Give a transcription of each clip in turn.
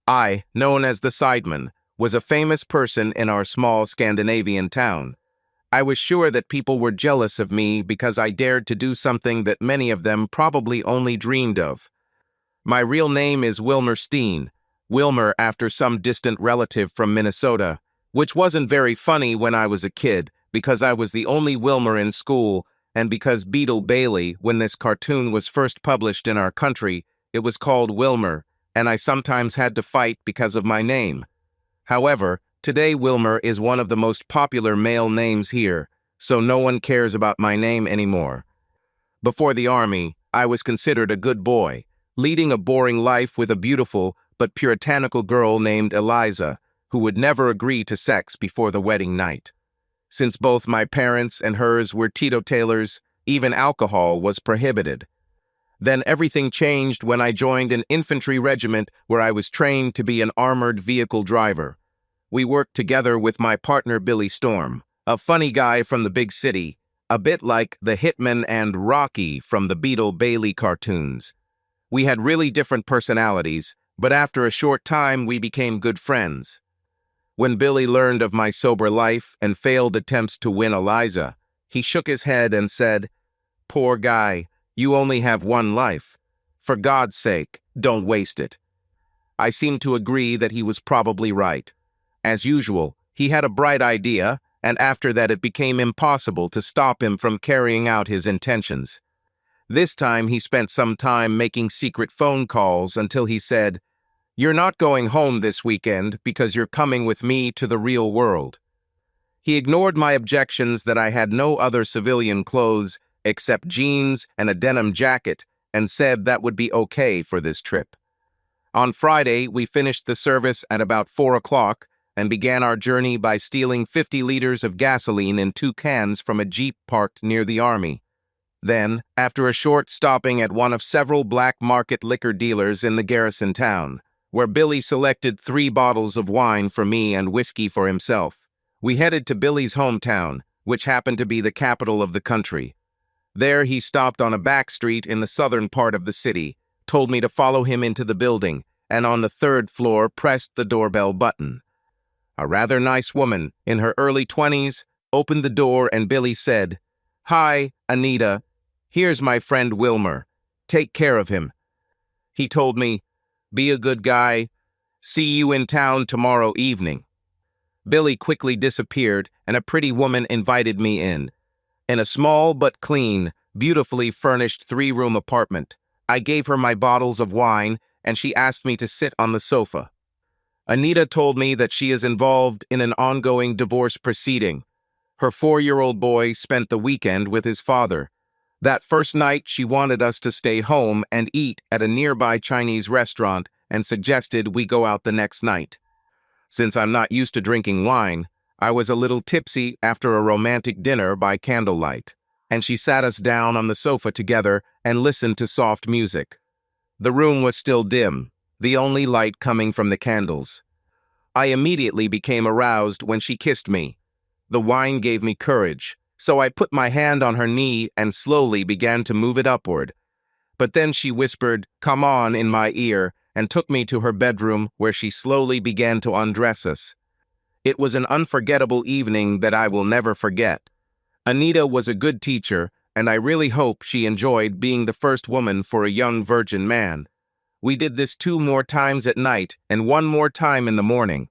I, known as the Sideman, was a famous person in our small Scandinavian town. I was sure that people were jealous of me because I dared to do something that many of them probably only dreamed of. My real name is Wilmer Steen, Wilmer after some distant relative from Minnesota, which wasn't very funny when I was a kid because I was the only Wilmer in school, and because Beetle Bailey, when this cartoon was first published in our country, it was called Wilmer, and I sometimes had to fight because of my name. However, today Wilmer is one of the most popular male names here, so no one cares about my name anymore. Before the army, I was considered a good boy, leading a boring life with a beautiful but puritanical girl named Eliza, who would never agree to sex before the wedding night. Since both my parents and hers were teetotalers, even alcohol was prohibited. Then everything changed when I joined an infantry regiment where I was trained to be an armored vehicle driver. We worked together with my partner Billy Storm, a funny guy from the big city, a bit like the Hitman and Rocky from the Beetle Bailey cartoons. We had really different personalities, but after a short time we became good friends. When Billy learned of my sober life and failed attempts to win Eliza, he shook his head and said, "Poor guy, you only have one life. For God's sake, don't waste it." I seemed to agree that he was probably right. As usual, he had a bright idea, and after that it became impossible to stop him from carrying out his intentions. This time he spent some time making secret phone calls until he said, "You're not going home this weekend because you're coming with me to the real world." He ignored my objections that I had no other civilian clothes except jeans and a denim jacket and said that would be okay for this trip. On Friday, we finished the service at about 4 o'clock and began our journey by stealing 50 liters of gasoline in 2 cans from a Jeep parked near the army. Then, after a short stopping at one of several black market liquor dealers in the garrison town, where Billy selected 3 bottles of wine for me and whiskey for himself, we headed to Billy's hometown, which happened to be the capital of the country. There he stopped on a back street in the southern part of the city, told me to follow him into the building, and on the 3rd floor pressed the doorbell button. A rather nice woman, in her early 20s, opened the door and Billy said, "Hi, Anita. Here's my friend Wilmer. Take care of him." He told me, "Be a good guy. See you in town tomorrow evening." Billy quickly disappeared and a pretty woman invited me in. In a small but clean, beautifully furnished 3-room apartment, I gave her my bottles of wine and she asked me to sit on the sofa. Anita told me that she is involved in an ongoing divorce proceeding. Her 4-year-old boy spent the weekend with his father. That first night, she wanted us to stay home and eat at a nearby Chinese restaurant and suggested we go out the next night. Since I'm not used to drinking wine, I was a little tipsy after a romantic dinner by candlelight, and she sat us down on the sofa together and listened to soft music. The room was still dim, the only light coming from the candles. I immediately became aroused when she kissed me. The wine gave me courage, so I put my hand on her knee and slowly began to move it upward. But then she whispered, "Come on," in my ear, and took me to her bedroom where she slowly began to undress us. It was an unforgettable evening that I will never forget. Anita was a good teacher, and I really hope she enjoyed being the first woman for a young virgin man. We did this 2 more times at night and 1 more time in the morning.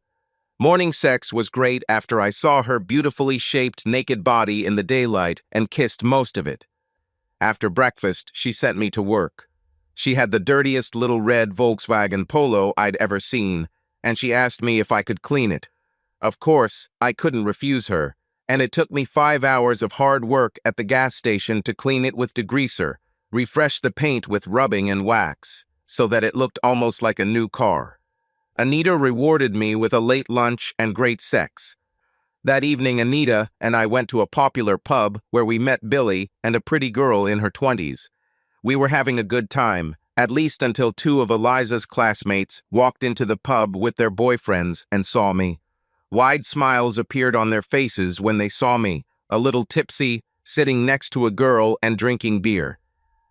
Morning sex was great after I saw her beautifully shaped naked body in the daylight and kissed most of it. After breakfast, she sent me to work. She had the dirtiest little red Volkswagen Polo I'd ever seen, and she asked me if I could clean it. Of course, I couldn't refuse her, and it took me 5 hours of hard work at the gas station to clean it with degreaser, refresh the paint with rubbing and wax, so that it looked almost like a new car. Anita rewarded me with a late lunch and great sex. That evening, Anita and I went to a popular pub where we met Billy and a pretty girl in her 20s. We were having a good time, at least until 2 of Eliza's classmates walked into the pub with their boyfriends and saw me. Wide smiles appeared on their faces when they saw me, a little tipsy, sitting next to a girl and drinking beer.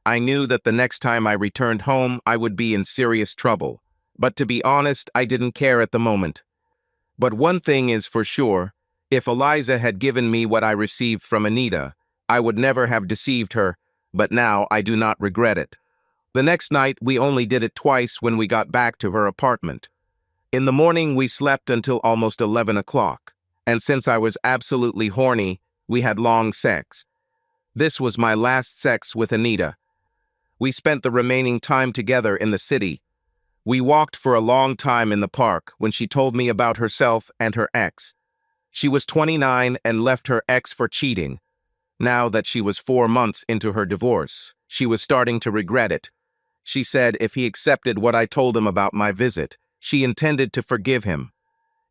I knew that the next time I returned home, I would be in serious trouble. But to be honest, I didn't care at the moment. But one thing is for sure, if Eliza had given me what I received from Anita, I would never have deceived her, but now I do not regret it. The next night, we only did it twice when we got back to her apartment. In the morning, we slept until almost 11 o'clock, and since I was absolutely horny, we had long sex. This was my last sex with Anita. We spent the remaining time together in the city. We walked for a long time in the park when she told me about herself and her ex. She was 29 and left her ex for cheating. Now that she was 4 months into her divorce, she was starting to regret it. She said if he accepted what I told him about my visit, she intended to forgive him.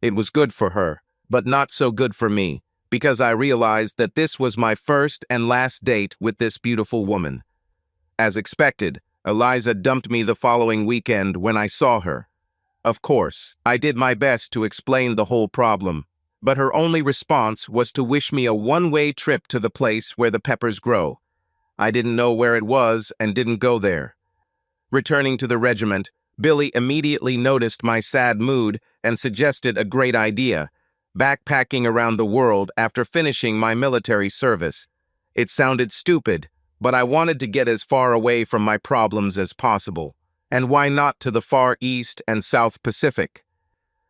It was good for her, but not so good for me, because I realized that this was my first and last date with this beautiful woman. As expected, Eliza dumped me the following weekend when I saw her. Of course, I did my best to explain the whole problem, but her only response was to wish me a one-way trip to the place where the peppers grow. I didn't know where it was and didn't go there. Returning to the regiment, Billy immediately noticed my sad mood and suggested a great idea: backpacking around the world after finishing my military service. It sounded stupid, but I wanted to get as far away from my problems as possible. And why not to the Far East and South Pacific?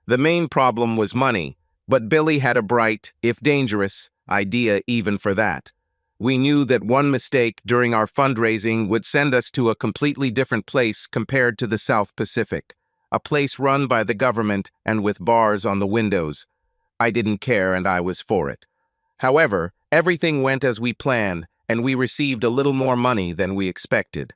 The main problem was money, but Billy had a bright, if dangerous, idea even for that. We knew that one mistake during our fundraising would send us to a completely different place compared to the South Pacific, a place run by the government and with bars on the windows. I didn't care and I was for it. However, everything went as we planned, and we received a little more money than we expected.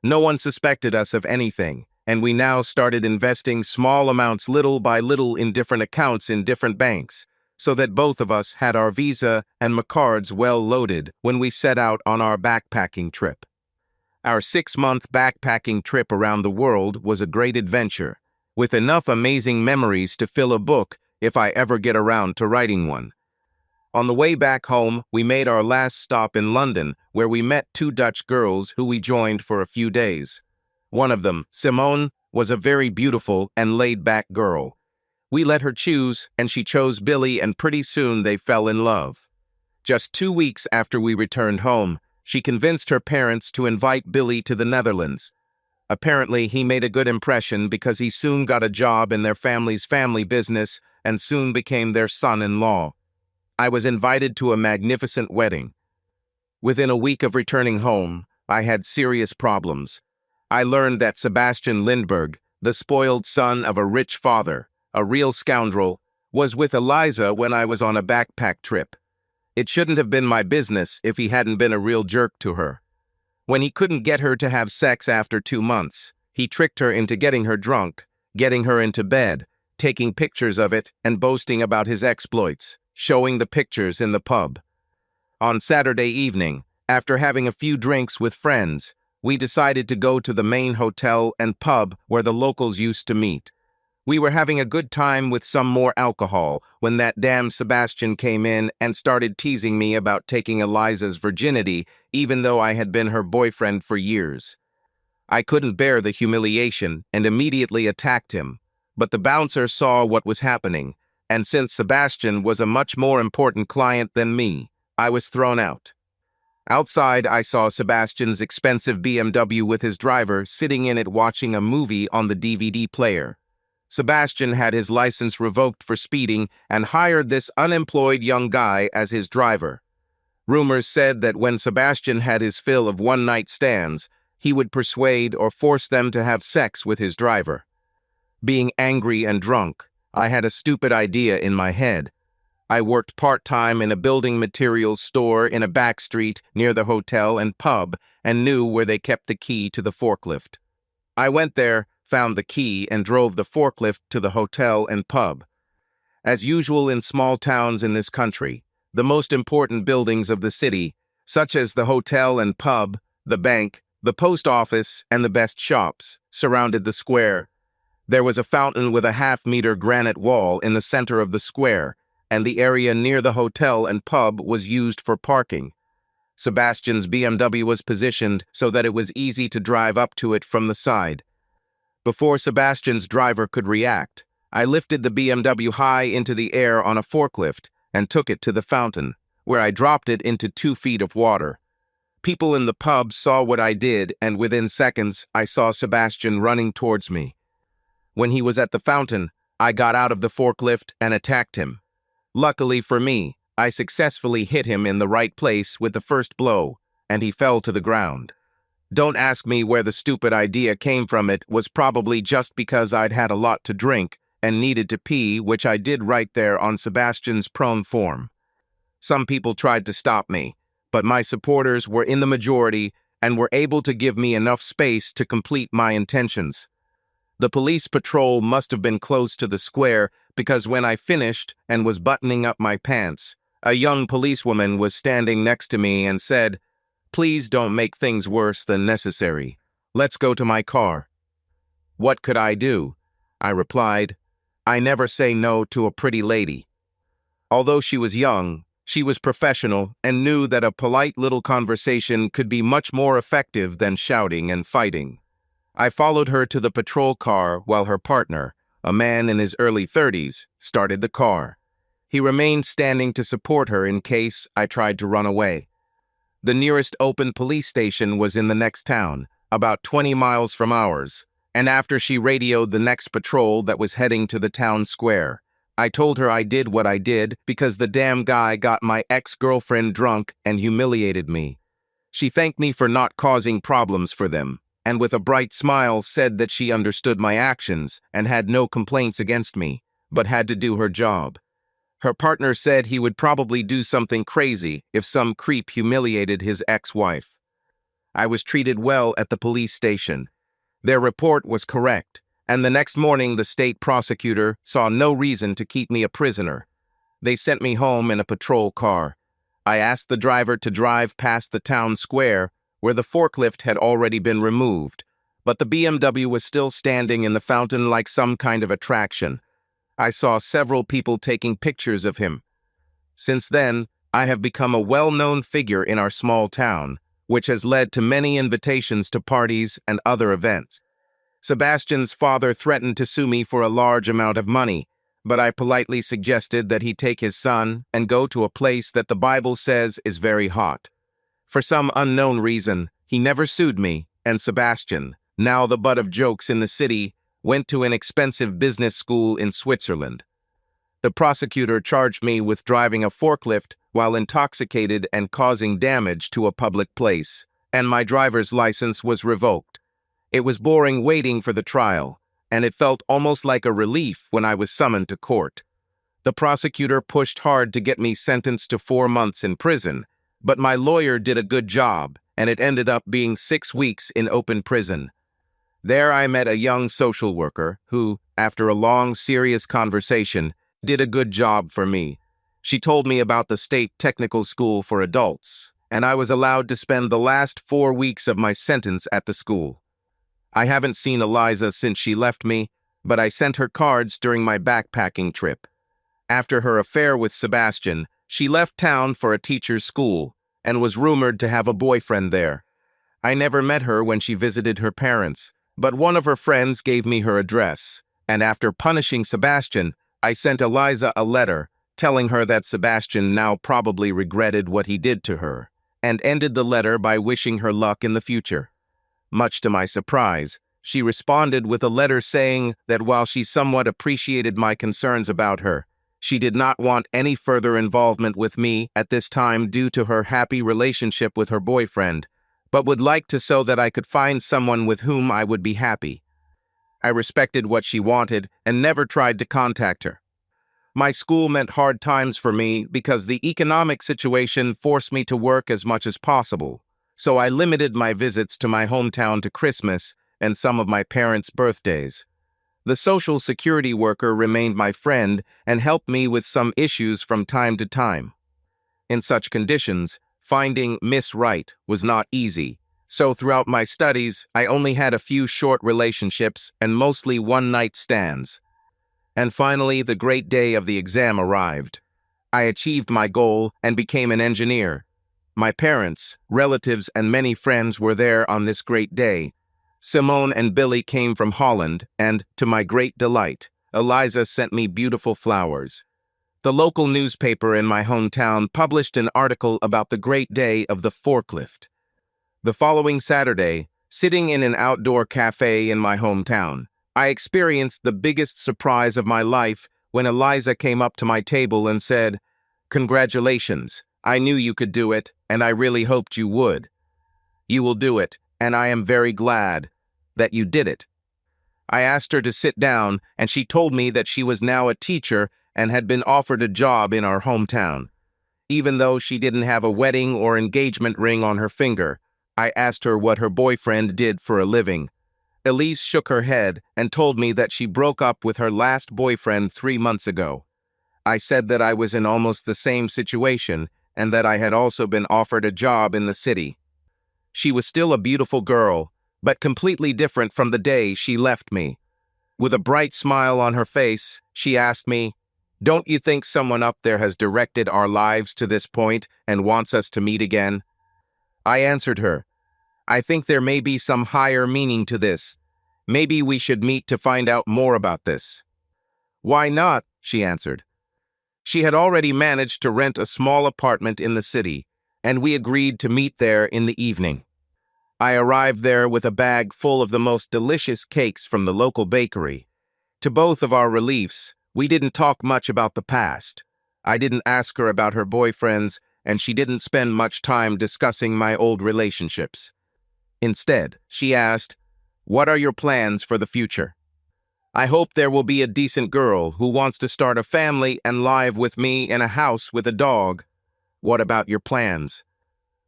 No one suspected us of anything, and we now started investing small amounts little by little in different accounts in different banks, so that both of us had our Visa and cards well loaded when we set out on our backpacking trip. Our 6-month backpacking trip around the world was a great adventure, with enough amazing memories to fill a book if I ever get around to writing one. On the way back home, we made our last stop in London, where we met 2 Dutch girls who we joined for a few days. One of them, Simone, was a very beautiful and laid-back girl. We let her choose, and she chose Billy, and pretty soon they fell in love. Just 2 weeks after we returned home, she convinced her parents to invite Billy to the Netherlands. Apparently, he made a good impression because he soon got a job in their family's family business and soon became their son-in-law. I was invited to a magnificent wedding. Within a week of returning home, I had serious problems. I learned that Sebastian Lindbergh, the spoiled son of a rich father, a real scoundrel, was with Eliza when I was on a backpack trip. It shouldn't have been my business if he hadn't been a real jerk to her. When he couldn't get her to have sex after 2 months, he tricked her into getting her drunk, getting her into bed, taking pictures of it, and boasting about his exploits, showing the pictures in the pub. On Saturday evening, after having a few drinks with friends, we decided to go to the main hotel and pub where the locals used to meet. We were having a good time with some more alcohol when that damn Sebastian came in and started teasing me about taking Eliza's virginity, even though I had been her boyfriend for years. I couldn't bear the humiliation and immediately attacked him, but the bouncer saw what was happening, and since Sebastian was a much more important client than me, I was thrown out. Outside, I saw Sebastian's expensive BMW with his driver sitting in it watching a movie on the DVD player. Sebastian had his license revoked for speeding and hired this unemployed young guy as his driver. Rumors said that when Sebastian had his fill of one-night stands, he would persuade or force them to have sex with his driver. Being angry and drunk, I had a stupid idea in my head. I worked part-time in a building materials store in a back street near the hotel and pub and knew where they kept the key to the forklift. I went there, found the key, and drove the forklift to the hotel and pub. As usual in small towns in this country, the most important buildings of the city, such as the hotel and pub, the bank, the post office, and the best shops, surrounded the square. There was a fountain with a half-meter granite wall in the center of the square, and the area near the hotel and pub was used for parking. Sebastian's BMW was positioned so that it was easy to drive up to it from the side. Before Sebastian's driver could react, I lifted the BMW high into the air on a forklift and took it to the fountain, where I dropped it into 2 feet of water. People in the pub saw what I did, and within seconds, I saw Sebastian running towards me. When he was at the fountain, I got out of the forklift and attacked him. Luckily for me, I successfully hit him in the right place with the first blow, and he fell to the ground. Don't ask me where the stupid idea came from. It was probably just because I'd had a lot to drink and needed to pee, which I did right there on Sebastian's prone form. Some people tried to stop me, but my supporters were in the majority and were able to give me enough space to complete my intentions. The police patrol must have been close to the square because when I finished and was buttoning up my pants, a young policewoman was standing next to me and said, "Please don't make things worse than necessary. Let's go to my car." What could I do? I replied, "I never say no to a pretty lady." Although she was young, she was professional and knew that a polite little conversation could be much more effective than shouting and fighting. I followed her to the patrol car while her partner, a man in his early 30s, started the car. He remained standing to support her in case I tried to run away. The nearest open police station was in the next town, about 20 miles from ours, and after she radioed the next patrol that was heading to the town square, I told her I did what I did because the damn guy got my ex-girlfriend drunk and humiliated me. She thanked me for not causing problems for them, and with a bright smile said that she understood my actions and had no complaints against me, but had to do her job. Her partner said he would probably do something crazy if some creep humiliated his ex-wife. I was treated well at the police station. Their report was correct, and the next morning the state prosecutor saw no reason to keep me a prisoner. They sent me home in a patrol car. I asked the driver to drive past the town square, where the forklift had already been removed, but the BMW was still standing in the fountain like some kind of attraction. I saw several people taking pictures of him. Since then, I have become a well-known figure in our small town, which has led to many invitations to parties and other events. Sebastian's father threatened to sue me for a large amount of money, but I politely suggested that he take his son and go to a place that the Bible says is very hot. For some unknown reason, he never sued me, and Sebastian, now the butt of jokes in the city, went to an expensive business school in Switzerland. The prosecutor charged me with driving a forklift while intoxicated and causing damage to a public place, and my driver's license was revoked. It was boring waiting for the trial, and it felt almost like a relief when I was summoned to court. The prosecutor pushed hard to get me sentenced to 4 months in prison, but my lawyer did a good job, and it ended up being 6 weeks in open prison. There I met a young social worker who, after a long, serious conversation, did a good job for me. She told me about the state technical school for adults, and I was allowed to spend the last 4 weeks of my sentence at the school. I haven't seen Eliza since she left me, but I sent her cards during my backpacking trip. After her affair with Sebastian, she left town for a teacher's school and was rumored to have a boyfriend there. I never met her when she visited her parents, but one of her friends gave me her address, and after punishing Sebastian, I sent Eliza a letter telling her that Sebastian now probably regretted what he did to her, and ended the letter by wishing her luck in the future. Much to my surprise, she responded with a letter saying that while she somewhat appreciated my concerns about her, she did not want any further involvement with me at this time due to her happy relationship with her boyfriend, but would like to so that I could find someone with whom I would be happy. I respected what she wanted and never tried to contact her. My school meant hard times for me because the economic situation forced me to work as much as possible, so I limited my visits to my hometown to Christmas and some of my parents' birthdays. The social security worker remained my friend and helped me with some issues from time to time. In such conditions, finding Miss Right was not easy, so throughout my studies, I only had a few short relationships and mostly one-night stands. And finally, the great day of the exam arrived. I achieved my goal and became an engineer. My parents, relatives, and many friends were there on this great day. Simone and Billy came from Holland, and, to my great delight, Eliza sent me beautiful flowers. The local newspaper in my hometown published an article about the great day of the forklift. The following Saturday, sitting in an outdoor cafe in my hometown, I experienced the biggest surprise of my life when Eliza came up to my table and said, "Congratulations, I knew you could do it, and I really hoped you would. You will do it, and I am very glad that you did it." I asked her to sit down, and she told me that she was now a teacher and had been offered a job in our hometown. Even though she didn't have a wedding or engagement ring on her finger, I asked her what her boyfriend did for a living. Elise shook her head and told me that she broke up with her last boyfriend 3 months ago. I said that I was in almost the same situation and that I had also been offered a job in the city. She was still a beautiful girl, but completely different from the day she left me. With a bright smile on her face, she asked me, "Don't you think someone up there has directed our lives to this point and wants us to meet again?" I answered her, "I think there may be some higher meaning to this. Maybe we should meet to find out more about this." "Why not?" she answered. She had already managed to rent a small apartment in the city, and we agreed to meet there in the evening. I arrived there with a bag full of the most delicious cakes from the local bakery. To both of our reliefs, we didn't talk much about the past. I didn't ask her about her boyfriends, and she didn't spend much time discussing my old relationships. Instead, she asked, "What are your plans for the future?" "I hope there will be a decent girl who wants to start a family and live with me in a house with a dog." "What about your plans?"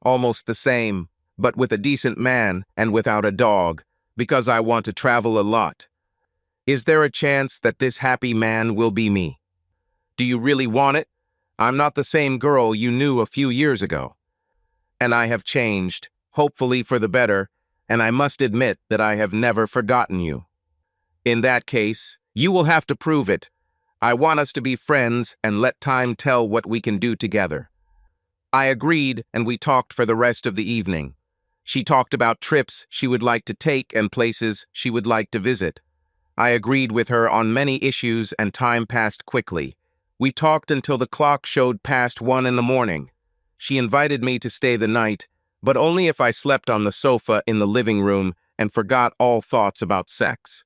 "Almost the same, but with a decent man and without a dog, because I want to travel a lot." "Is there a chance that this happy man will be me?" "Do you really want it? I'm not the same girl you knew a few years ago. And I have changed, hopefully for the better, and I must admit that I have never forgotten you." "In that case, you will have to prove it. I want us to be friends and let time tell what we can do together." I agreed, and we talked for the rest of the evening. She talked about trips she would like to take and places she would like to visit. I agreed with her on many issues, and time passed quickly. We talked until the clock showed past 1 in the morning. She invited me to stay the night, but only if I slept on the sofa in the living room and forgot all thoughts about sex.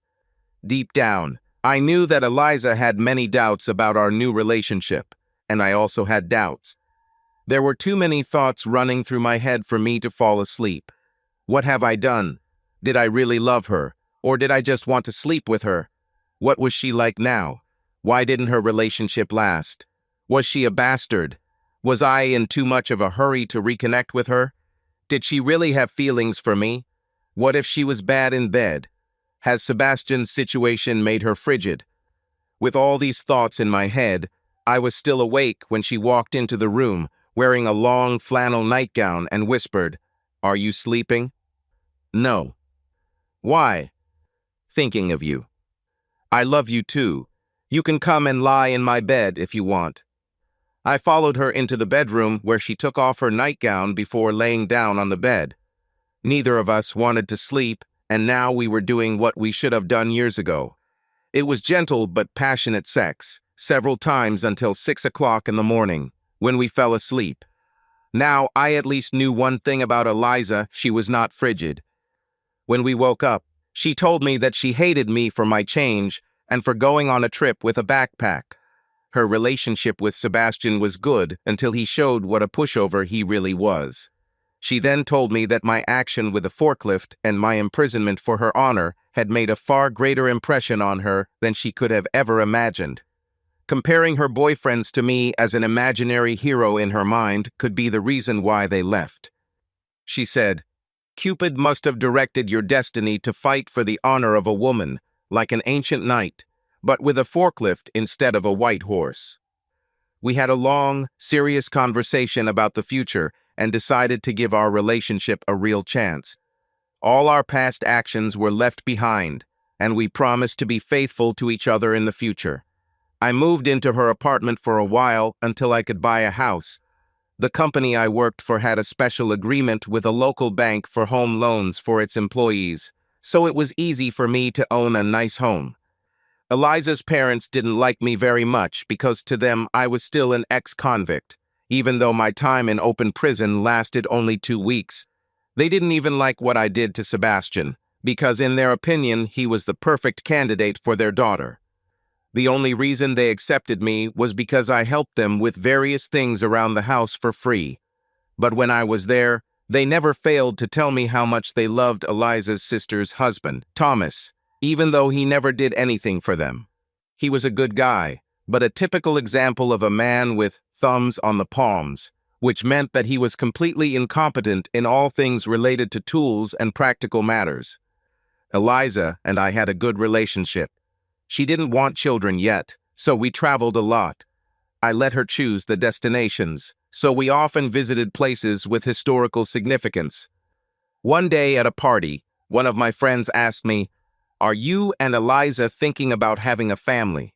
Deep down, I knew that Eliza had many doubts about our new relationship, and I also had doubts. There were too many thoughts running through my head for me to fall asleep. What have I done? Did I really love her, or did I just want to sleep with her? What was she like now? Why didn't her relationship last? Was she a bastard? Was I in too much of a hurry to reconnect with her? Did she really have feelings for me? What if she was bad in bed? Has Sebastian's situation made her frigid? With all these thoughts in my head, I was still awake when she walked into the room, wearing a long flannel nightgown, and whispered, "Are you sleeping?" "No." "Why?" "Thinking of you." "I love you too. You can come and lie in my bed if you want." I followed her into the bedroom, where she took off her nightgown before laying down on the bed. Neither of us wanted to sleep, and now we were doing what we should have done years ago. It was gentle but passionate sex, several times until 6 o'clock in the morning, when we fell asleep. Now I at least knew one thing about Eliza: she was not frigid. When we woke up, she told me that she hated me for my change and for going on a trip with a backpack. Her relationship with Sebastian was good until he showed what a pushover he really was. She then told me that my action with the forklift and my imprisonment for her honor had made a far greater impression on her than she could have ever imagined. Comparing her boyfriends to me as an imaginary hero in her mind could be the reason why they left. She said, "Cupid must have directed your destiny to fight for the honor of a woman, like an ancient knight, but with a forklift instead of a white horse." We had a long, serious conversation about the future and decided to give our relationship a real chance. All our past actions were left behind, and we promised to be faithful to each other in the future. I moved into her apartment for a while until I could buy a house. The company I worked for had a special agreement with a local bank for home loans for its employees, so it was easy for me to own a nice home. Eliza's parents didn't like me very much because to them I was still an ex-convict, even though my time in open prison lasted only 2 weeks. They didn't even like what I did to Sebastian, because in their opinion he was the perfect candidate for their daughter. The only reason they accepted me was because I helped them with various things around the house for free. But when I was there, they never failed to tell me how much they loved Eliza's sister's husband, Thomas, even though he never did anything for them. He was a good guy, but a typical example of a man with thumbs on the palms, which meant that he was completely incompetent in all things related to tools and practical matters. Eliza and I had a good relationship. She didn't want children yet, so we traveled a lot. I let her choose the destinations, so we often visited places with historical significance. One day at a party, one of my friends asked me, "Are you and Eliza thinking about having a family?"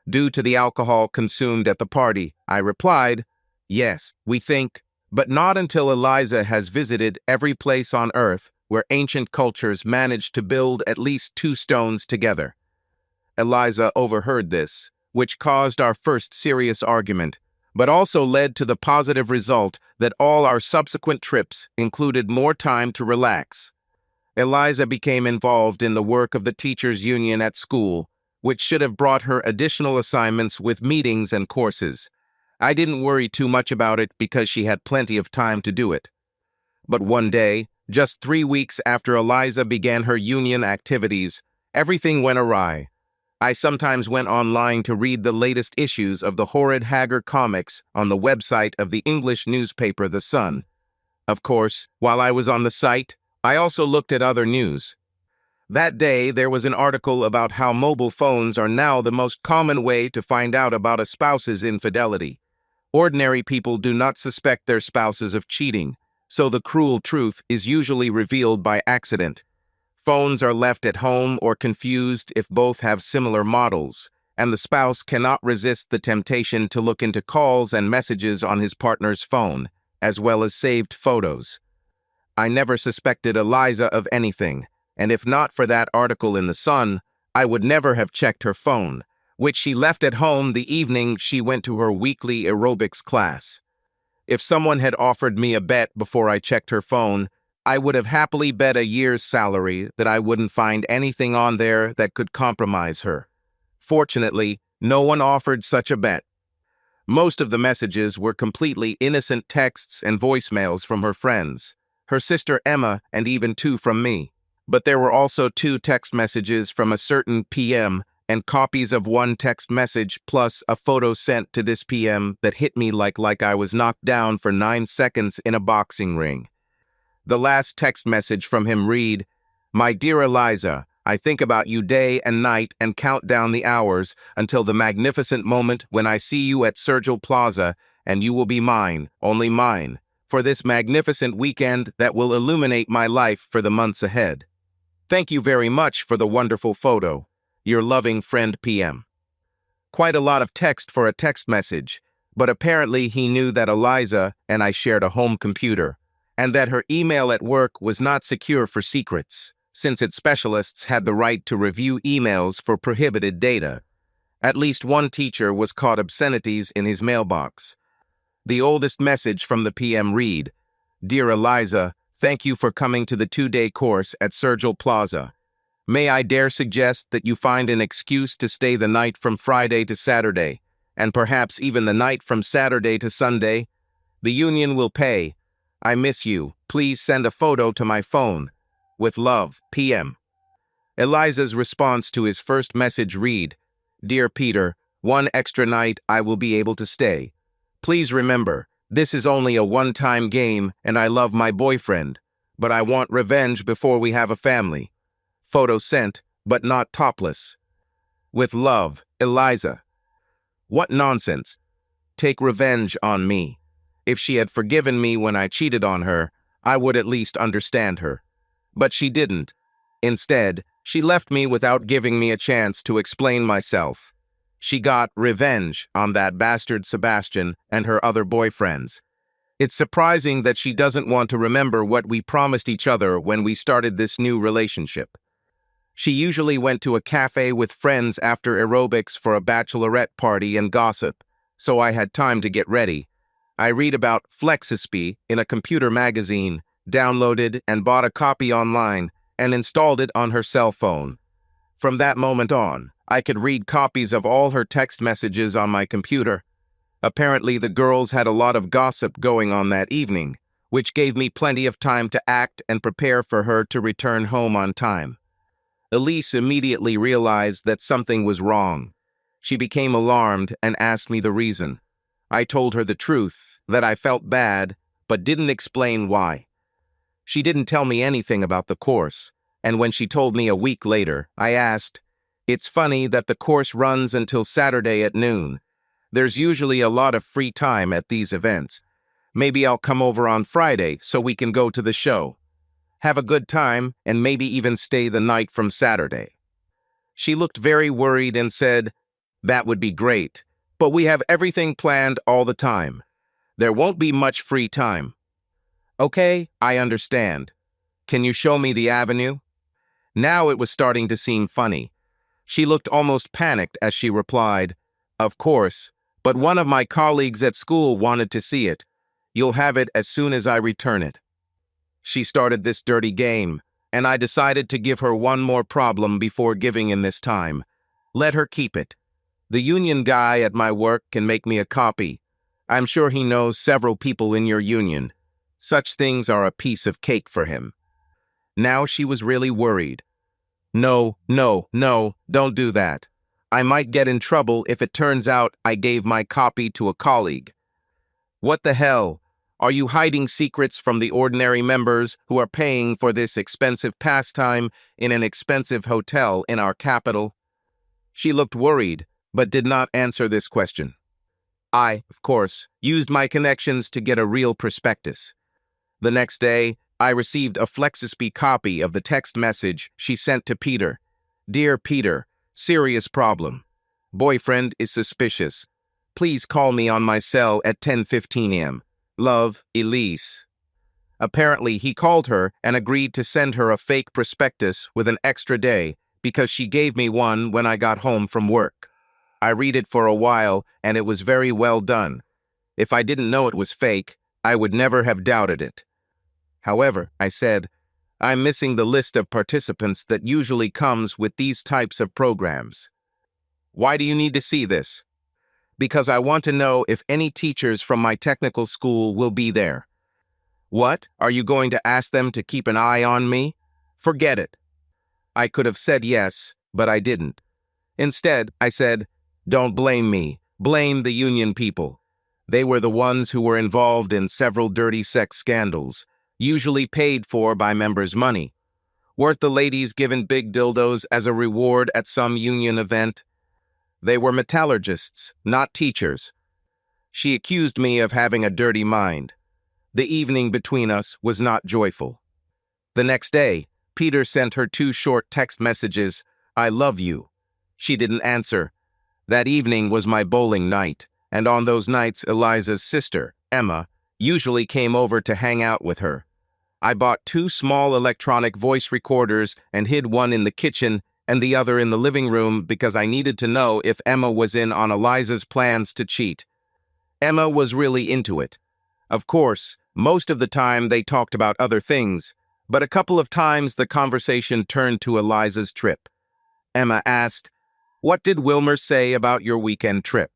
Due to the alcohol consumed at the party, I replied, "Yes, we think, but not until Eliza has visited every place on Earth where ancient cultures managed to build at least 2 stones together." Eliza overheard this, which caused our first serious argument, but also led to the positive result that all our subsequent trips included more time to relax. Eliza became involved in the work of the teachers' union at school, which should have brought her additional assignments with meetings and courses. I didn't worry too much about it because she had plenty of time to do it. But one day, just 3 weeks after Eliza began her union activities, everything went awry. I sometimes went online to read the latest issues of the horrid Hager comics on the website of the English newspaper The Sun. Of course, while I was on the site, I also looked at other news. That day, there was an article about how mobile phones are now the most common way to find out about a spouse's infidelity. Ordinary people do not suspect their spouses of cheating, so the cruel truth is usually revealed by accident. Phones are left at home or confused if both have similar models, and the spouse cannot resist the temptation to look into calls and messages on his partner's phone, as well as saved photos. I never suspected Eliza of anything, and if not for that article in The Sun, I would never have checked her phone, which she left at home the evening she went to her weekly aerobics class. If someone had offered me a bet before I checked her phone, I would have happily bet a year's salary that I wouldn't find anything on there that could compromise her. Fortunately, no one offered such a bet. Most of the messages were completely innocent texts and voicemails from her friends, her sister Emma, and even 2 from me. But there were also 2 text messages from a certain PM and copies of one text message plus a photo sent to this PM that hit me like I was knocked down for 9 seconds in a boxing ring. The last text message from him read, "My dear Eliza, I think about you day and night and count down the hours until the magnificent moment when I see you at Sergel Plaza, and you will be mine, only mine, for this magnificent weekend that will illuminate my life for the months ahead. Thank you very much for the wonderful photo. Your loving friend PM." Quite a lot of text for a text message, but apparently he knew that Eliza and I shared a home computer, and that her email at work was not secure for secrets, since its specialists had the right to review emails for prohibited data. At least one teacher was caught obscenities in his mailbox. The oldest message from the PM read, "Dear Eliza, thank you for coming to the 2-day course at Sergel Plaza. May I dare suggest that you find an excuse to stay the night from Friday to Saturday, and perhaps even the night from Saturday to Sunday? The union will pay. I miss you. Please send a photo to my phone. With love, PM." Eliza's response to his first message read, "Dear Peter, 1 extra night I will be able to stay. Please remember, this is only a one-time game and I love my boyfriend, but I want revenge before we have a family. Photo sent, but not topless. With love, Eliza." What nonsense. Take revenge on me. If she had forgiven me when I cheated on her, I would at least understand her. But she didn't. Instead, she left me without giving me a chance to explain myself. She got revenge on that bastard Sebastian and her other boyfriends. It's surprising that she doesn't want to remember what we promised each other when we started this new relationship. She usually went to a cafe with friends after aerobics for a bachelorette party and gossip, so I had time to get ready. I read about Flexispi in a computer magazine, downloaded and bought a copy online, and installed it on her cell phone. From that moment on, I could read copies of all her text messages on my computer. Apparently, the girls had a lot of gossip going on that evening, which gave me plenty of time to act and prepare for her to return home on time. Elise immediately realized that something was wrong. She became alarmed and asked me the reason. I told her the truth, that I felt bad, but didn't explain why. She didn't tell me anything about the course, and when she told me a week later, I asked, "It's funny that the course runs until Saturday at noon. There's usually a lot of free time at these events. Maybe I'll come over on Friday so we can go to the show. Have a good time, and maybe even stay the night from Saturday." She looked very worried and said, "That would be great, but we have everything planned all the time. There won't be much free time." "Okay, I understand. Can you show me the avenue?" Now it was starting to seem funny. She looked almost panicked as she replied, "Of course, but one of my colleagues at school wanted to see it. You'll have it as soon as I return it." She started this dirty game, and I decided to give her one more problem before giving in this time. Let her keep it. The union guy at my work can make me a copy. I'm sure he knows several people in your union. Such things are a piece of cake for him. Now she was really worried. No, don't do that. I might get in trouble if it turns out I gave my copy to a colleague. What the hell? Are you hiding secrets from the ordinary members who are paying for this expensive pastime in an expensive hotel in our capital? She looked worried, but did not answer this question. I, of course, used my connections to get a real prospectus. The next day, I received a Flexispi copy of the text message she sent to Peter. "Dear Peter, serious problem. Boyfriend is suspicious. Please call me on my cell at 10:15 a.m. Love, Elise." Apparently, he called her and agreed to send her a fake prospectus with an extra day because she gave me one when I got home from work. I read it for a while, and it was very well done. If I didn't know it was fake, I would never have doubted it. However, I said, I'm missing the list of participants that usually comes with these types of programs. "Why do you need to see this?" "Because I want to know if any teachers from my technical school will be there." "What? Are you going to ask them to keep an eye on me?" "Forget it." I could have said yes, but I didn't. Instead, I said, "Don't blame me. Blame the union people. They were the ones who were involved in several dirty sex scandals, usually paid for by members' money. Weren't the ladies given big dildos as a reward at some union event? They were metallurgists, not teachers." She accused me of having a dirty mind. The evening between us was not joyful. The next day, Peter sent her 2 short text messages, "I love you." She didn't answer. That evening was my bowling night, and on those nights Eliza's sister, Emma, usually came over to hang out with her. I bought 2 small electronic voice recorders and hid one in the kitchen and the other in the living room because I needed to know if Emma was in on Eliza's plans to cheat. Emma was really into it. Of course, most of the time they talked about other things, but a couple of times the conversation turned to Eliza's trip. Emma asked, "What did Wilmer say about your weekend trip?"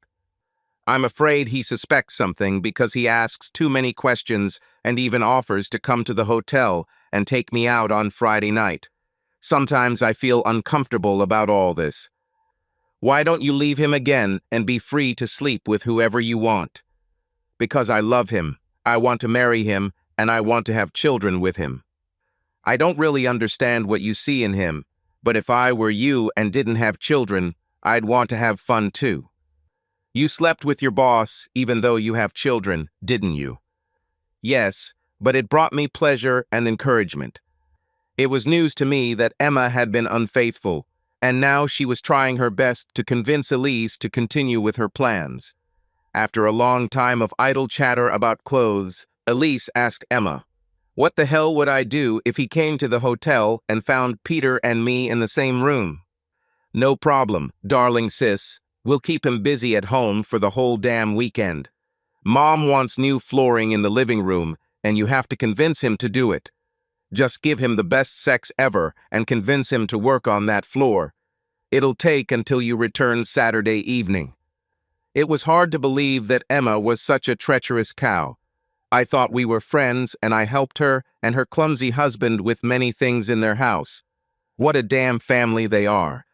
I'm afraid he suspects something because he asks too many questions and even offers to come to the hotel and take me out on Friday night. Sometimes I feel uncomfortable about all this. "Why don't you leave him again and be free to sleep with whoever you want?" "Because I love him, I want to marry him, and I want to have children with him." "I don't really understand what you see in him, but if I were you and didn't have children, I'd want to have fun too." "You slept with your boss even though you have children, didn't you?" "Yes, but it brought me pleasure and encouragement." It was news to me that Emma had been unfaithful, and now she was trying her best to convince Elise to continue with her plans. After a long time of idle chatter about clothes, Elise asked Emma, "What the hell would I do if he came to the hotel and found Peter and me in the same room?" "No problem, darling sis. We'll keep him busy at home for the whole damn weekend. Mom wants new flooring in the living room, and you have to convince him to do it. Just give him the best sex ever and convince him to work on that floor. It'll take until you return Saturday evening." It was hard to believe that Emma was such a treacherous cow. I thought we were friends, and I helped her and her clumsy husband with many things in their house. What a damn family they are.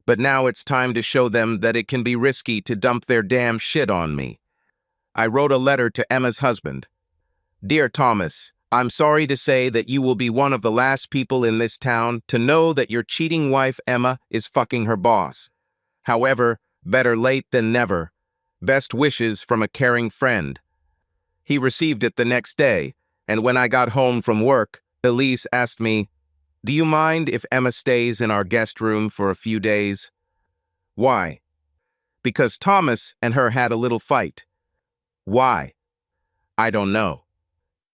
But now it's time to show them that it can be risky to dump their damn shit on me. I wrote a letter to Emma's husband. "Dear Thomas, I'm sorry to say that you will be one of the last people in this town to know that your cheating wife Emma is fucking her boss. However, better late than never. Best wishes from a caring friend." He received it the next day, and when I got home from work, Elise asked me, "Do you mind if Emma stays in our guest room for a few days?" "Why?" "Because Thomas and her had a little fight." "Why?" "I don't know."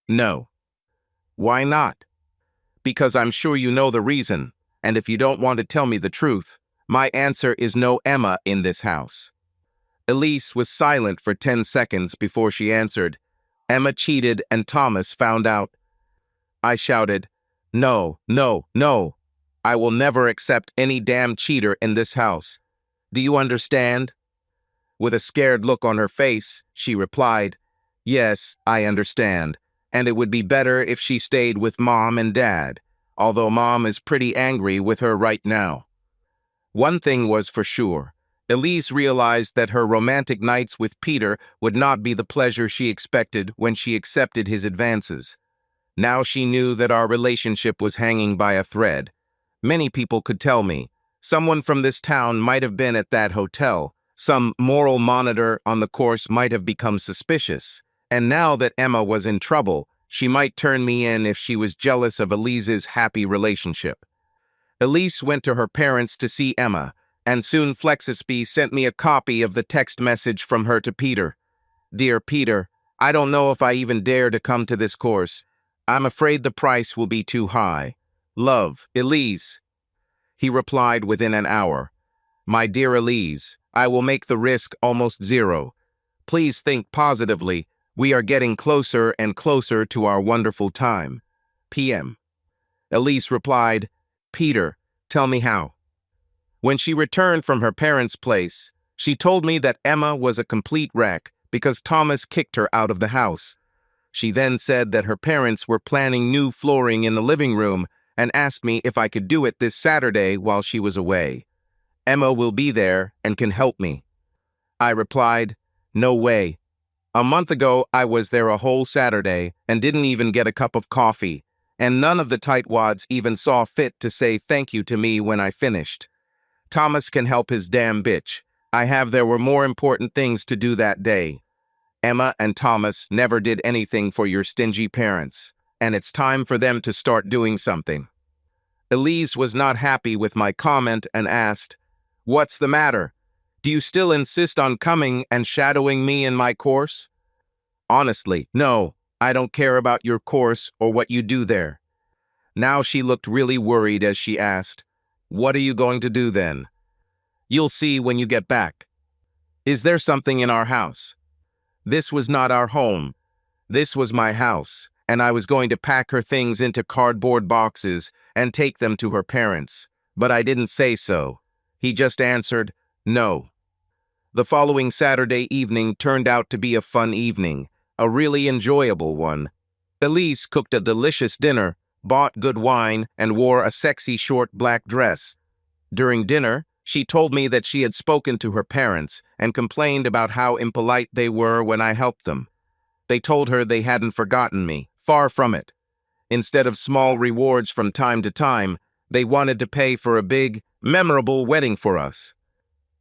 "No." "Why not?" "Because I'm sure you know the reason, and if you don't want to tell me the truth, my answer is no Emma in this house." Elise was silent for 10 seconds before she answered, "Emma cheated and Thomas found out." I shouted, "No, no, no. I will never accept any damn cheater in this house. Do you understand?" With a scared look on her face, she replied, "Yes, I understand, and it would be better if she stayed with Mom and Dad, although Mom is pretty angry with her right now." One thing was for sure. Elise realized that her romantic nights with Peter would not be the pleasure she expected when she accepted his advances. Now she knew that our relationship was hanging by a thread. Many people could tell me, someone from this town might have been at that hotel, some moral monitor on the course might have become suspicious, and now that Emma was in trouble, she might turn me in if she was jealous of Elise's happy relationship. Elise went to her parents to see Emma, and soon Flexisby sent me a copy of the text message from her to Peter. "Dear Peter, I don't know if I even dare to come to this course. I'm afraid the price will be too high. Love, Elise." He replied within an hour, "My dear Elise, I will make the risk almost zero. Please think positively. We are getting closer and closer to our wonderful time. PM." Elise replied, "Peter, tell me how." When she returned from her parents' place, she told me that Emma was a complete wreck because Thomas kicked her out of the house. She then said that her parents were planning new flooring in the living room and asked me if I could do it this Saturday while she was away. "Emma will be there and can help me." I replied, "No way. A month ago, I was there a whole Saturday and didn't even get a cup of coffee, and none of the tightwads even saw fit to say thank you to me when I finished. Thomas can help his damn bitch. There were more important things to do that day. Emma and Thomas never did anything for your stingy parents, and it's time for them to start doing something." Elise was not happy with my comment and asked, "What's the matter? Do you still insist on coming and shadowing me in my course?" "Honestly, no. I don't care about your course or what you do there." Now she looked really worried as she asked, "What are you going to do then?" "You'll see when you get back." "Is there something in our house?" This was not our home. This was my house, and I was going to pack her things into cardboard boxes and take them to her parents. But I didn't say so. He just answered, "No." The following Saturday evening turned out to be a fun evening, a really enjoyable one. Elise cooked a delicious dinner, bought good wine, and wore a sexy short black dress. During dinner, she told me that she had spoken to her parents and complained about how impolite they were when I helped them. They told her they hadn't forgotten me, far from it. Instead of small rewards from time to time, they wanted to pay for a big, memorable wedding for us.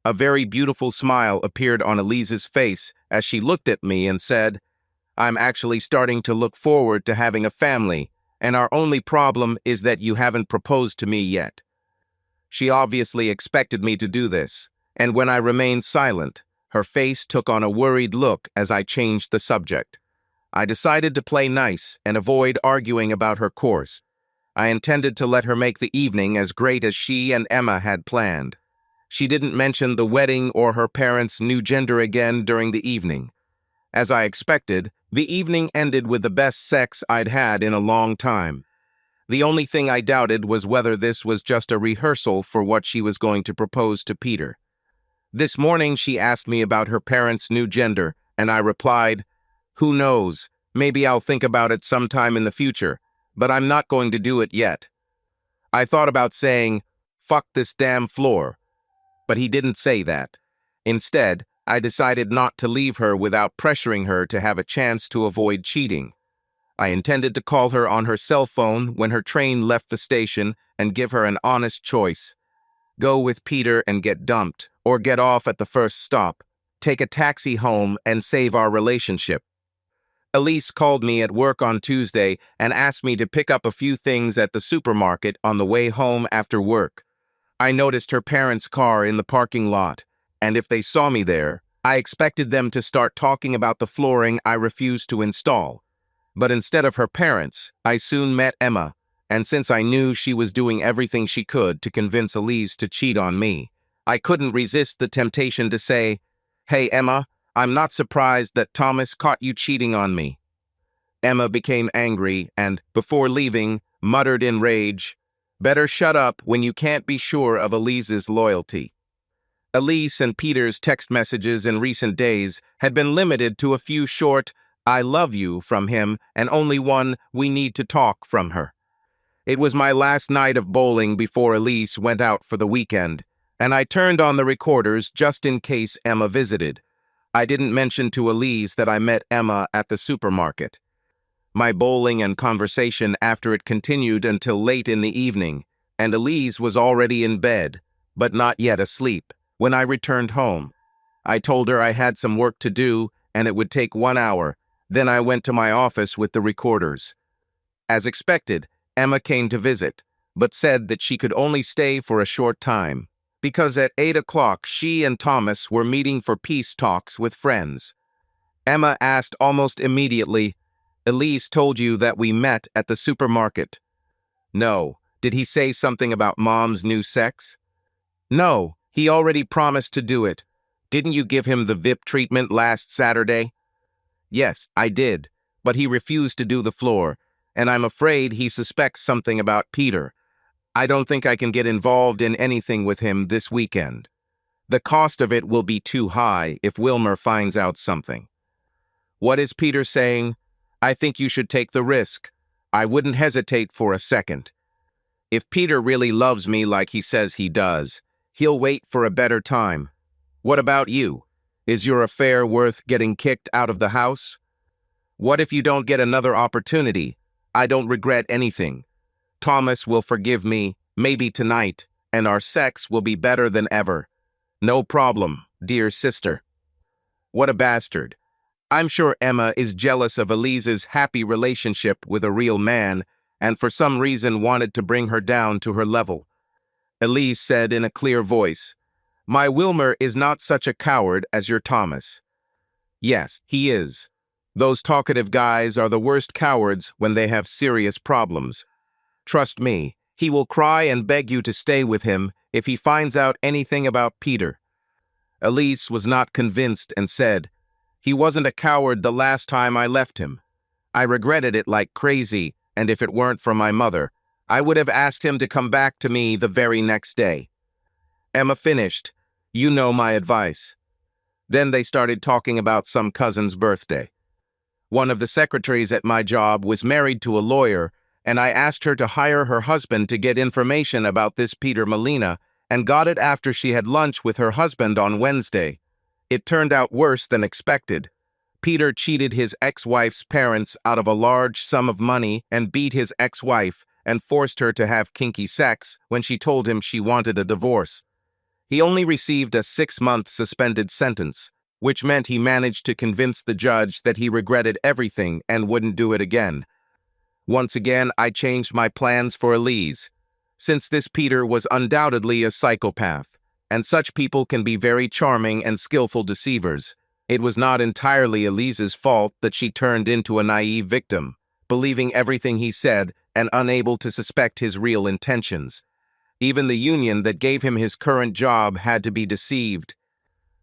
A very beautiful smile appeared on Elise's face as she looked at me and said, "I'm actually starting to look forward to having a family, and our only problem is that you haven't proposed to me yet." She obviously expected me to do this, and when I remained silent, Her face took on a worried look as I changed the subject. I decided to play nice and avoid arguing about her course. I intended to let her make the evening as great as she and Emma had planned. She didn't mention the wedding or her parents' new gender again during the evening. As I expected, the evening ended with the best sex I'd had in a long time. The only thing I doubted was whether this was just a rehearsal for what she was going to propose to Peter. This morning she asked me about her parents' new gender, and I replied, "Who knows, maybe I'll think about it sometime in the future, but I'm not going to do it yet." I thought about saying, "Fuck this damn floor," but he didn't say that. Instead, I decided not to leave her without pressuring her to have a chance to avoid cheating. I intended to call her on her cell phone when her train left the station and give her an honest choice. Go with Peter and get dumped, or get off at the first stop, take a taxi home and save our relationship. Elise called me at work on Tuesday and asked me to pick up a few things at the supermarket on the way home after work. I noticed her parents' car in the parking lot, and if they saw me there, I expected them to start talking about the flooring I refused to install. But instead of her parents, I soon met Emma, and since I knew she was doing everything she could to convince Elise to cheat on me, I couldn't resist the temptation to say, "Hey Emma, I'm not surprised that Thomas caught you cheating on me." Emma became angry and, before leaving, muttered in rage, "Better shut up when you can't be sure of Elise's loyalty." Elise and Peter's text messages in recent days had been limited to a few short, "I love you" from him and only one, "We need to talk" from her. It was my last night of bowling before Elise went out for the weekend, and I turned on the recorders just in case Emma visited. I didn't mention to Elise that I met Emma at the supermarket. My bowling and conversation after it continued until late in the evening, and Elise was already in bed, but not yet asleep, when I returned home. I told her I had some work to do and it would take 1 hour. Then I went to my office with the recorders. As expected, Emma came to visit, but said that she could only stay for a short time, because at 8 o'clock she and Thomas were meeting for peace talks with friends. Emma asked almost immediately, "Elise told you that we met at the supermarket?" "No. Did he say something about Mom's new sex?" "No, he already promised to do it. Didn't you give him the VIP treatment last Saturday?" "Yes, I did, but he refused to do the floor, and I'm afraid he suspects something about Peter. I don't think I can get involved in anything with him this weekend. The cost of it will be too high if Wilmer finds out something." "What is Peter saying?" "I think you should take the risk. I wouldn't hesitate for a second. If Peter really loves me like he says he does, he'll wait for a better time. What about you? Is your affair worth getting kicked out of the house?" "What if you don't get another opportunity? I don't regret anything. Thomas will forgive me, maybe tonight, and our sex will be better than ever. No problem, dear sister." What a bastard. I'm sure Emma is jealous of Elise's happy relationship with a real man, and for some reason wanted to bring her down to her level. Elise said in a clear voice, "My Wilmer is not such a coward as your Thomas." Yes, he is. Those talkative guys are the worst cowards when they have serious problems. Trust me, he will cry and beg you to stay with him if he finds out anything about Peter. Elise was not convinced and said, "He wasn't a coward the last time I left him. I regretted it like crazy, and if it weren't for my mother, I would have asked him to come back to me the very next day." Emma finished, "You know my advice." Then they started talking about some cousin's birthday. One of the secretaries at my job was married to a lawyer, and I asked her to hire her husband to get information about this Peter Molina, and got it after she had lunch with her husband on Wednesday. It turned out worse than expected. Peter cheated his ex-wife's parents out of a large sum of money and beat his ex-wife and forced her to have kinky sex when she told him she wanted a divorce. He only received a 6-month suspended sentence, which meant he managed to convince the judge that he regretted everything and wouldn't do it again. Once again, I changed my plans for Elise, since this Peter was undoubtedly a psychopath. And such people can be very charming and skillful deceivers. It was not entirely Elise's fault that she turned into a naive victim, believing everything he said and unable to suspect his real intentions. Even the union that gave him his current job had to be deceived.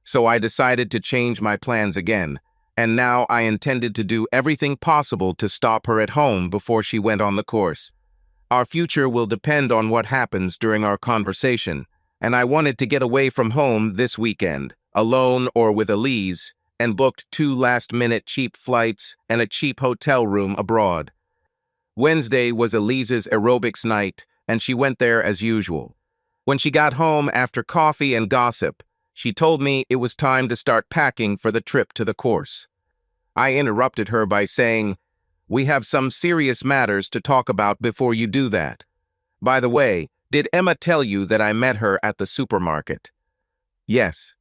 So I decided to change my plans again, and now I intended to do everything possible to stop her at home before she went on the course. Our future will depend on what happens during our conversation, and I wanted to get away from home this weekend, alone or with Elise, and booked 2 last-minute cheap flights and a cheap hotel room abroad. Wednesday was Elise's aerobics night, and she went there as usual. When she got home after coffee and gossip, she told me it was time to start packing for the trip to the course. I interrupted her by saying, "We have some serious matters to talk about before you do that. By the way, did Emma tell you that I met her at the supermarket?" "Yes."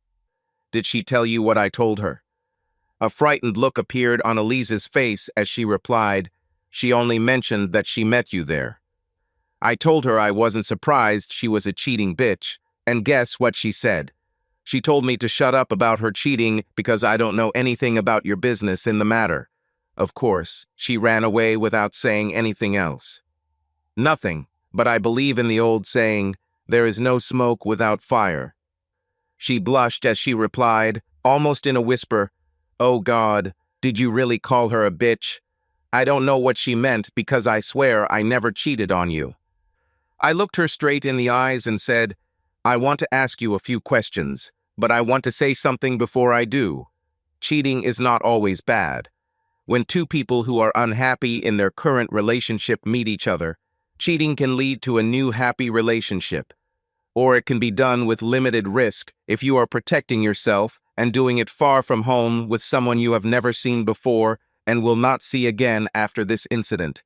"Did she tell you what I told her?" A frightened look appeared on Elise's face as she replied, "She only mentioned that she met you there." I told her I wasn't surprised she was a cheating bitch, and guess what she said? She told me to shut up about her cheating because I don't know anything about your business in the matter. Of course, she ran away without saying anything else. Nothing, but I believe in the old saying, there is no smoke without fire. She blushed as she replied, almost in a whisper, "Oh God, did you really call her a bitch? I don't know what she meant because I swear I never cheated on you." I looked her straight in the eyes and said, "I want to ask you a few questions, but I want to say something before I do. Cheating is not always bad. When 2 people who are unhappy in their current relationship meet each other, cheating can lead to a new happy relationship. Or it can be done with limited risk if you are protecting yourself and doing it far from home with someone you have never seen before and will not see again after this incident."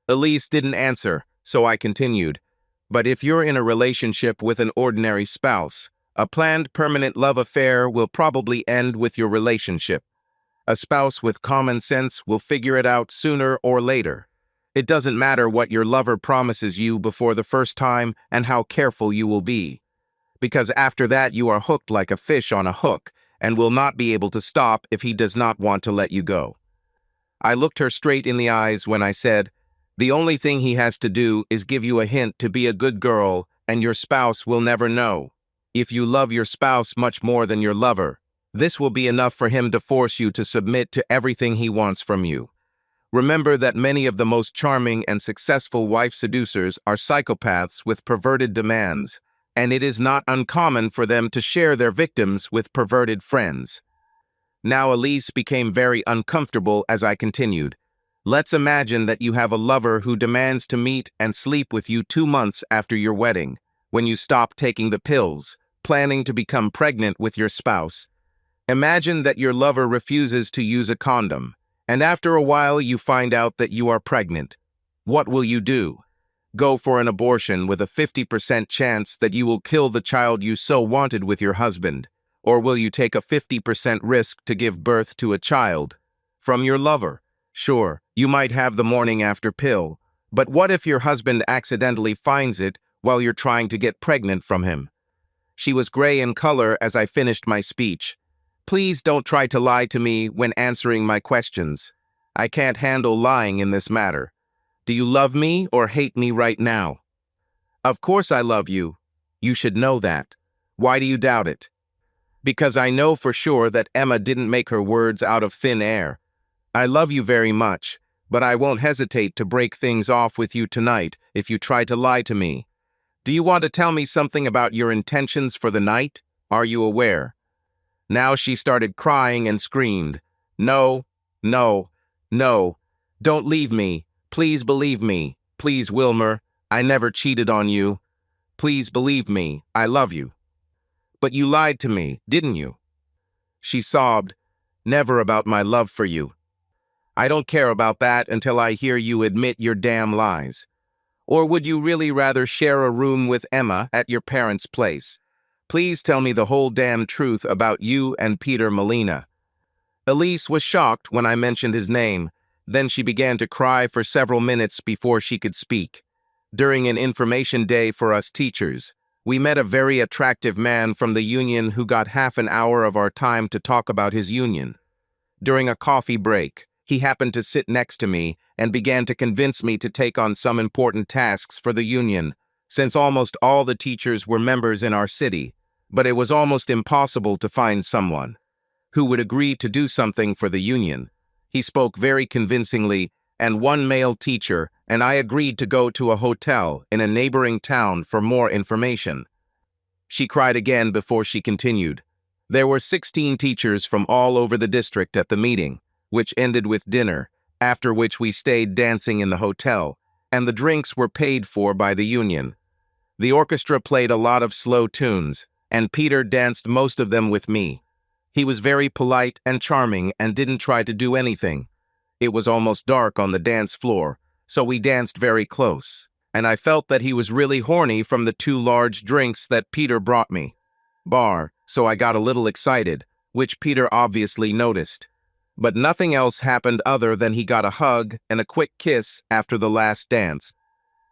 Elise didn't answer, so I continued, "But if you're in a relationship with an ordinary spouse, a planned permanent love affair will probably end with your relationship. A spouse with common sense will figure it out sooner or later. It doesn't matter what your lover promises you before the first time and how careful you will be. Because after that you are hooked like a fish on a hook and will not be able to stop if he does not want to let you go." I looked her straight in the eyes when I said, "The only thing he has to do is give you a hint to be a good girl, and your spouse will never know. If you love your spouse much more than your lover, this will be enough for him to force you to submit to everything he wants from you. Remember that many of the most charming and successful wife seducers are psychopaths with perverted demands, and it is not uncommon for them to share their victims with perverted friends." Now Elise became very uncomfortable as I continued. "Let's imagine that you have a lover who demands to meet and sleep with you 2 months after your wedding, when you stop taking the pills, planning to become pregnant with your spouse. Imagine that your lover refuses to use a condom, and after a while you find out that you are pregnant. What will you do? Go for an abortion with a 50% chance that you will kill the child you so wanted with your husband, or will you take a 50% risk to give birth to a child? From your lover. Sure, you might have the morning after pill, but what if your husband accidentally finds it while you're trying to get pregnant from him?" She was gray in color as I finished my speech. "Please don't try to lie to me when answering my questions. I can't handle lying in this matter. Do you love me or hate me right now?" "Of course I love you. You should know that. Why do you doubt it?" "Because I know for sure that Emma didn't make her words out of thin air. I love you very much, but I won't hesitate to break things off with you tonight if you try to lie to me. Do you want to tell me something about your intentions for the night? Are you aware?" Now she started crying and screamed, "No, no, no. Don't leave me. Please believe me. Please, Wilmer. I never cheated on you. Please believe me. I love you." "But you lied to me, didn't you?" She sobbed, "Never about my love for you. I don't care about that until I hear you admit your damn lies. Or would you really rather share a room with Emma at your parents' place? Please tell me the whole damn truth about you and Peter Molina." Elise was shocked when I mentioned his name. Then she began to cry for several minutes before she could speak. During an information day for us teachers, We met a very attractive man from the union who got half an hour of our time to talk about his union. During a coffee break, he happened to sit next to me and began to convince me to take on some important tasks for the union, since almost all the teachers were members in our city, but it was almost impossible to find someone who would agree to do something for the union. He spoke very convincingly, and one male teacher and I agreed to go to a hotel in a neighboring town for more information. She cried again before she continued. There were 16 teachers from all over the district at the meeting, which ended with dinner, after which we stayed dancing in the hotel, and the drinks were paid for by the union. The orchestra played a lot of slow tunes, and Peter danced most of them with me. He was very polite and charming and didn't try to do anything. It was almost dark on the dance floor, so we danced very close, and I felt that he was really horny from the 2 large drinks that Peter brought me. So I got a little excited, which Peter obviously noticed. But nothing else happened other than he got a hug and a quick kiss after the last dance.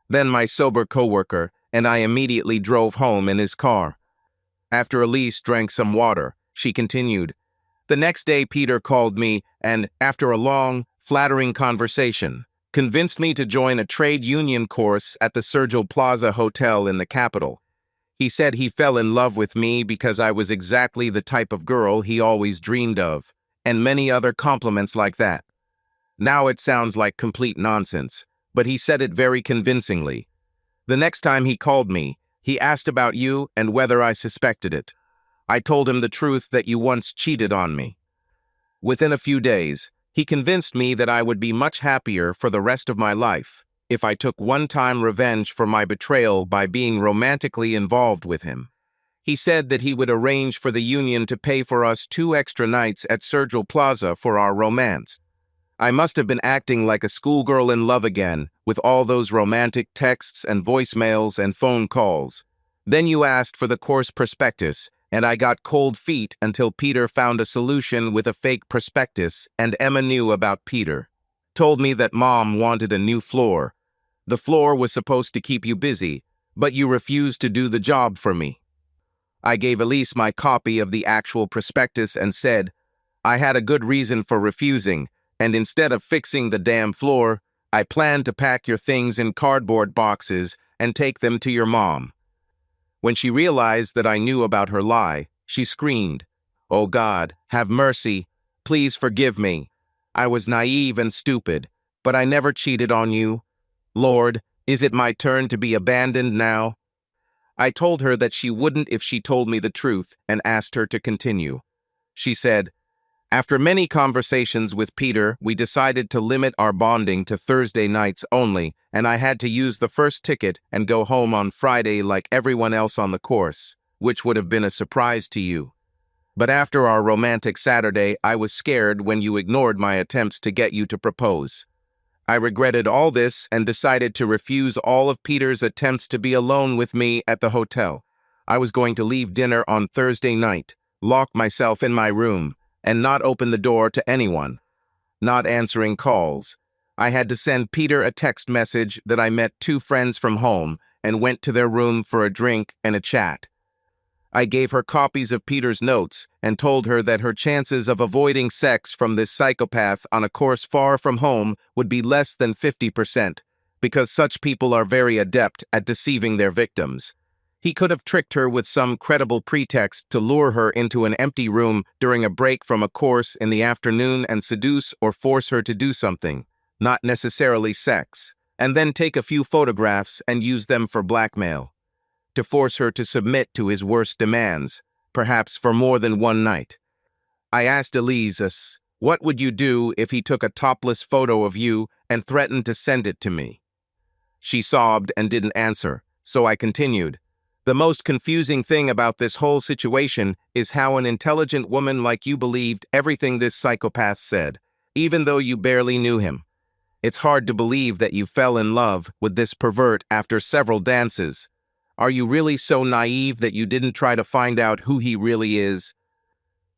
Then my sober coworker and I immediately drove home in his car. After Elise drank some water, she continued. The next day Peter called me and, after a long, flattering conversation, convinced me to join a trade union course at the Sergio Plaza Hotel in the capital. He said he fell in love with me because I was exactly the type of girl he always dreamed of, and many other compliments like that. Now it sounds like complete nonsense, but he said it very convincingly. The next time he called me, he asked about you and whether I suspected it. I told him the truth that you once cheated on me. Within a few days, he convinced me that I would be much happier for the rest of my life if I took one-time revenge for my betrayal by being romantically involved with him. He said that he would arrange for the union to pay for us 2 extra nights at Sergio Plaza for our romance. I must have been acting like a schoolgirl in love again, with all those romantic texts and voicemails and phone calls. Then you asked for the course prospectus, and I got cold feet until Peter found a solution with a fake prospectus, and Emma knew about Peter. Told me that Mom wanted a new floor. The floor was supposed to keep you busy, but you refused to do the job for me. I gave Elise my copy of the actual prospectus and said, I had a good reason for refusing, and instead of fixing the damn floor, I planned to pack your things in cardboard boxes and take them to your mom. When she realized that I knew about her lie, she screamed, Oh God, have mercy, please forgive me. I was naive and stupid, but I never cheated on you. Lord, is it my turn to be abandoned now? I told her that she wouldn't if she told me the truth and asked her to continue. She said, After many conversations with Peter, we decided to limit our bonding to Thursday nights only, and I had to use the first ticket and go home on Friday like everyone else on the course, which would have been a surprise to you. But after our romantic Saturday, I was scared when you ignored my attempts to get you to propose. I regretted all this and decided to refuse all of Peter's attempts to be alone with me at the hotel. I was going to leave dinner on Thursday night, lock myself in my room, and not open the door to anyone. Not answering calls. I had to send Peter a text message that I met 2 friends from home and went to their room for a drink and a chat. I gave her copies of Peter's notes and told her that her chances of avoiding sex from this psychopath on a course far from home would be less than 50%, because such people are very adept at deceiving their victims. He could have tricked her with some credible pretext to lure her into an empty room during a break from a course in the afternoon and seduce or force her to do something, not necessarily sex, and then take a few photographs and use them for blackmail, to force her to submit to his worst demands, perhaps for more than one night. I asked Elise, what would you do if he took a topless photo of you and threatened to send it to me? She sobbed and didn't answer, so I continued. The most confusing thing about this whole situation is how an intelligent woman like you believed everything this psychopath said, even though you barely knew him. It's hard to believe that you fell in love with this pervert after several dances. Are you really so naive that you didn't try to find out who he really is?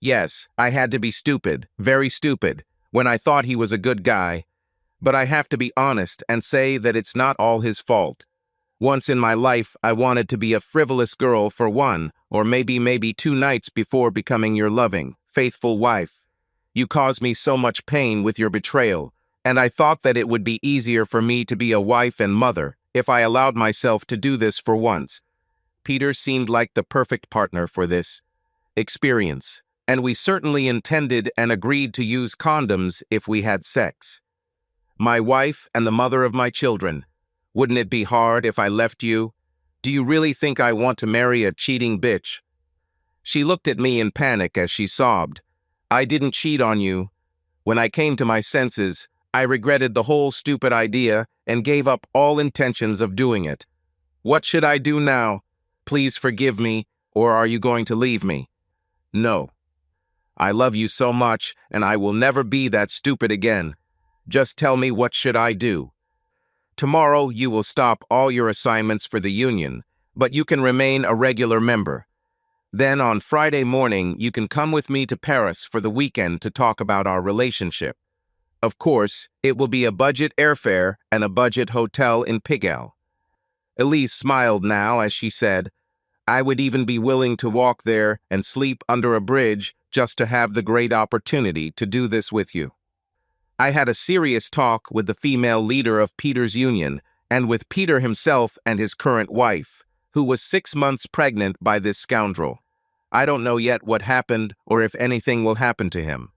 Yes, I had to be stupid, very stupid, when I thought he was a good guy. But I have to be honest and say that it's not all his fault. Once in my life, I wanted to be a frivolous girl for one, or maybe 2 nights before becoming your loving, faithful wife. You caused me so much pain with your betrayal, and I thought that it would be easier for me to be a wife and mother if I allowed myself to do this for once. Peter seemed like the perfect partner for this experience, and we certainly intended and agreed to use condoms if we had sex. My wife and the mother of my children, wouldn't it be hard if I left you? Do you really think I want to marry a cheating bitch? She looked at me in panic as she sobbed. I didn't cheat on you. When I came to my senses, I regretted the whole stupid idea and gave up all intentions of doing it. What should I do now? Please forgive me, or are you going to leave me? No. I love you so much, and I will never be that stupid again. Just tell me, what should I do? Tomorrow you will stop all your assignments for the union, but you can remain a regular member. Then on Friday morning you can come with me to Paris for the weekend to talk about our relationship. Of course, it will be a budget airfare and a budget hotel in Pigalle. Elise smiled now as she said, I would even be willing to walk there and sleep under a bridge just to have the great opportunity to do this with you. I had a serious talk with the female leader of Peter's union and with Peter himself and his current wife, who was 6 months pregnant by this scoundrel. I don't know yet what happened or if anything will happen to him.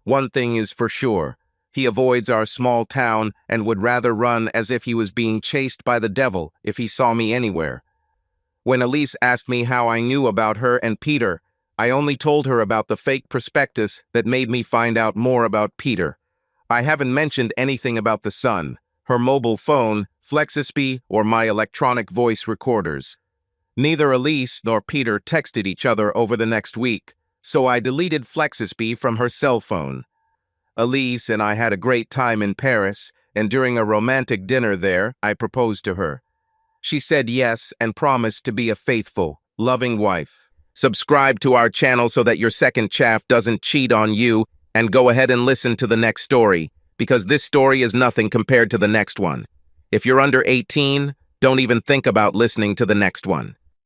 One thing is for sure, he avoids our small town and would rather run as if he was being chased by the devil if he saw me anywhere. When Elise asked me how I knew about her and Peter, I only told her about the fake prospectus that made me find out more about Peter. I haven't mentioned anything about the son, her mobile phone, Flexisby, or my electronic voice recorders. Neither Elise nor Peter texted each other over the next week, so I deleted Flexisby from her cell phone. Elise and I had a great time in Paris, and during a romantic dinner there, I proposed to her. She said yes and promised to be a faithful, loving wife. Subscribe to our channel so that your second chaff doesn't cheat on you, and go ahead and listen to the next story, because this story is nothing compared to the next one. If you're under 18, don't even think about listening to the next one.